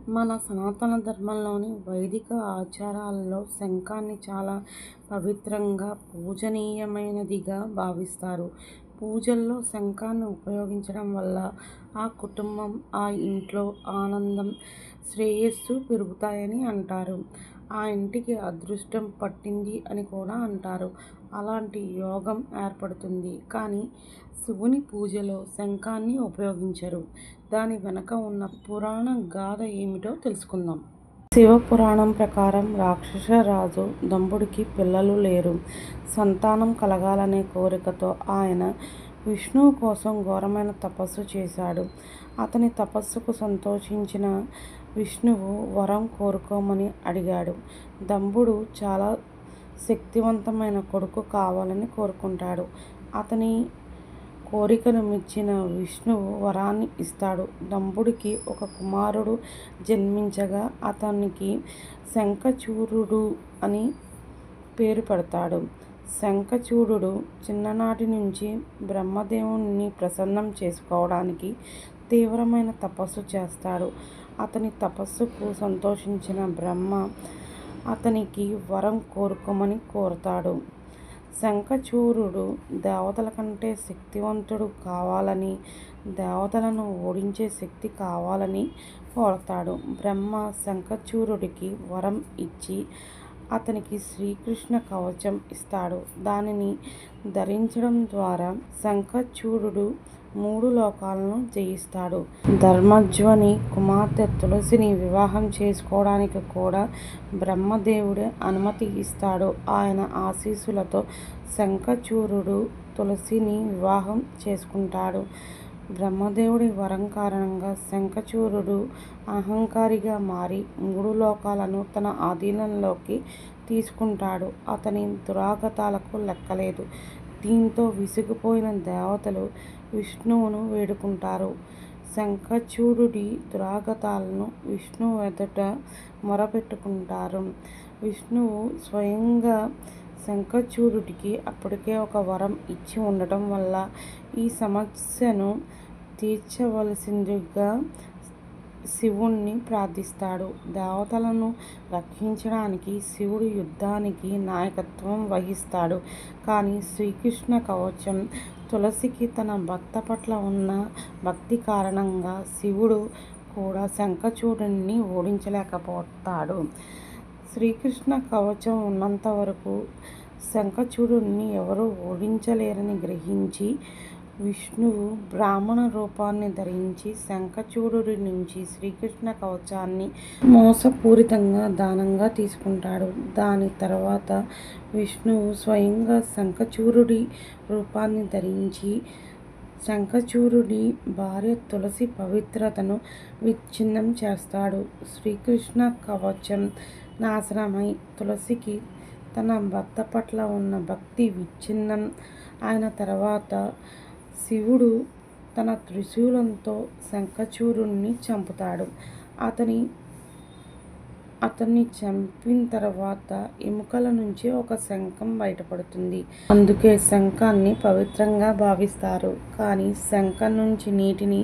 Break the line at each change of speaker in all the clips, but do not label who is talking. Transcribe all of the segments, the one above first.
మన సనాతన ధర్మంలోని వైదిక ఆచారాలలో శంఖాన్ని చాలా పవిత్రంగా, పూజనీయమైనదిగా భావిస్తారు. పూజల్లో శంఖాన్ని ఉపయోగించడం వల్ల ఆ కుటుంబం, ఆ ఇంట్లో ఆనందం, శ్రేయస్సు పెరుగుతాయని అంటారు. ఆ ఇంటికి అదృష్టం పట్టింది అని కూడా అంటారు. అలాంటి యోగం ఏర్పడుతుంది. కానీ శివుని పూజలో శంఖాన్ని ఉపయోగించరు. దాని వెనక ఉన్న పురాణ గాథ ఏమిటో తెలుసుకుందాం. శివపురాణం ప్రకారం రాక్షస రాజు దంభుడికి పిల్లలు లేరు. సంతానం కలగాలనే కోరికతో ఆయన విష్ణువు కోసం ఘోరమైన తపస్సు చేశాడు. అతని తపస్సుకు సంతోషించిన విష్ణువు వరం కోరుకోమని అడిగాడు. దంభుడు చాలా శక్తివంతమైన కొడుకు కావాలని కోరుకుంటాడు. అతని కోరికను మెచ్చిన విష్ణువు వరాన్ని ఇస్తాడు. దంభుడికి ఒక కుమారుడు జన్మించగా అతనికి శంఖచూడుడు అని పేరు పెడతాడు. శంఖచూడుడు చిన్ననాటి నుంచి బ్రహ్మదేవుణ్ణి ప్రసన్నం చేసుకోవడానికి తీవ్రమైన తపస్సు చేస్తాడు. అతని తపస్సుకు సంతోషించిన బ్రహ్మ అతనికి వరం కోరుకోమని కోరతాడు. శంఖచూడుడు దేవతల కంటే శక్తివంతుడు కావాలని, దేవతలను ఓడించే శక్తి కావాలని కోరతాడు. బ్రహ్మ శంఖచూడుడికి వరం ఇచ్చి అతనికి శ్రీకృష్ణ కవచం ఇస్తాడు. దానిని ధరించడం ద్వారా శంఖచూడుడు 3 లోకాలను జయిస్తాడు. ధర్మధ్వని కుమార్తె తులసిని వివాహం చేసుకోవడానికి కూడా బ్రహ్మదేవుడే అనుమతి ఇస్తాడు. ఆయన ఆశీస్సులతో శంఖచూడుడు తులసిని వివాహం చేసుకుంటాడు. బ్రహ్మదేవుడి వరం కారణంగా శంఖచూడుడు అహంకారిగా మారి 3 లోకాలను తన ఆధీనంలోకి తీసుకుంటాడు. అతని దురాగతాలకు లెక్కలేదు. దీంతో విసిగిపోయిన దేవతలు విష్ణువును వేడుకుంటారు. శంఖచూడుడి దురాగతాలను విష్ణువు ఎదుట మొరపెట్టుకుంటారు. విష్ణువు స్వయంగా శంఖచూడుడికి అప్పటికే ఒక వరం ఇచ్చి ఉండటం వల్ల ఈ సమస్యను తీర్చవలసిందిగా శివుణ్ణి ప్రార్థిస్తాడు. దేవతలను రక్షించడానికి శివుడు యుద్ధానికి నాయకత్వం వహిస్తాడు. కానీ శ్రీకృష్ణ కవచం తులసికి తన భర్త పట్ల ఉన్న భక్తి కారణంగా శివుడు కూడా శంఖచూడుడిని ఓడించలేకపోతాడు. శ్రీకృష్ణ కవచం ఉన్నంత వరకు శంఖచూడుడిని ఎవరూ ఓడించలేరని గ్రహించి విష్ణువు బ్రాహ్మణ రూపాన్ని ధరించి శంఖచూడుడి నుంచి శ్రీకృష్ణ కవచాన్ని మోసపూరితంగా దానంగా తీసుకుంటాడు. దాని తర్వాత విష్ణువు స్వయంగా శంఖచూడుడి రూపాన్ని ధరించి శంఖచూడుడి భార్య తులసి పవిత్రతను విచ్ఛిన్నం చేస్తాడు. శ్రీకృష్ణ కవచం నాశనమై తులసికి తన భర్త పట్ల ఉన్న భక్తి విచ్ఛిన్నం అయిన తర్వాత శివుడు తన త్రిశూలంతో శంఖచూడుడిని చంపుతాడు. అతన్ని చంపిన తర్వాత ఎముకల నుంచి ఒక శంఖం బయటపడుతుంది. అందుకే శంఖాన్ని పవిత్రంగా భావిస్తారు. కానీ శంఖం నుంచి నీటిని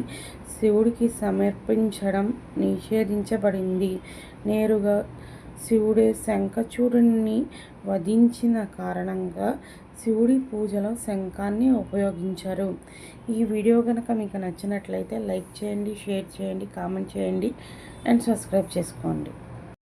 శివుడికి సమర్పించడం నిషేధించబడింది. నేరుగా శివుడే శంఖచూడుడిని వధించిన కారణంగా శివుడి పూజలో శంఖాన్ని ఉపయోగించరు. ఈ వీడియో కనుక మీకు నచ్చినట్లయితే లైక్ చేయండి, షేర్ చేయండి, కామెంట్ చేయండి అండ్ సబ్స్క్రైబ్ చేసుకోండి.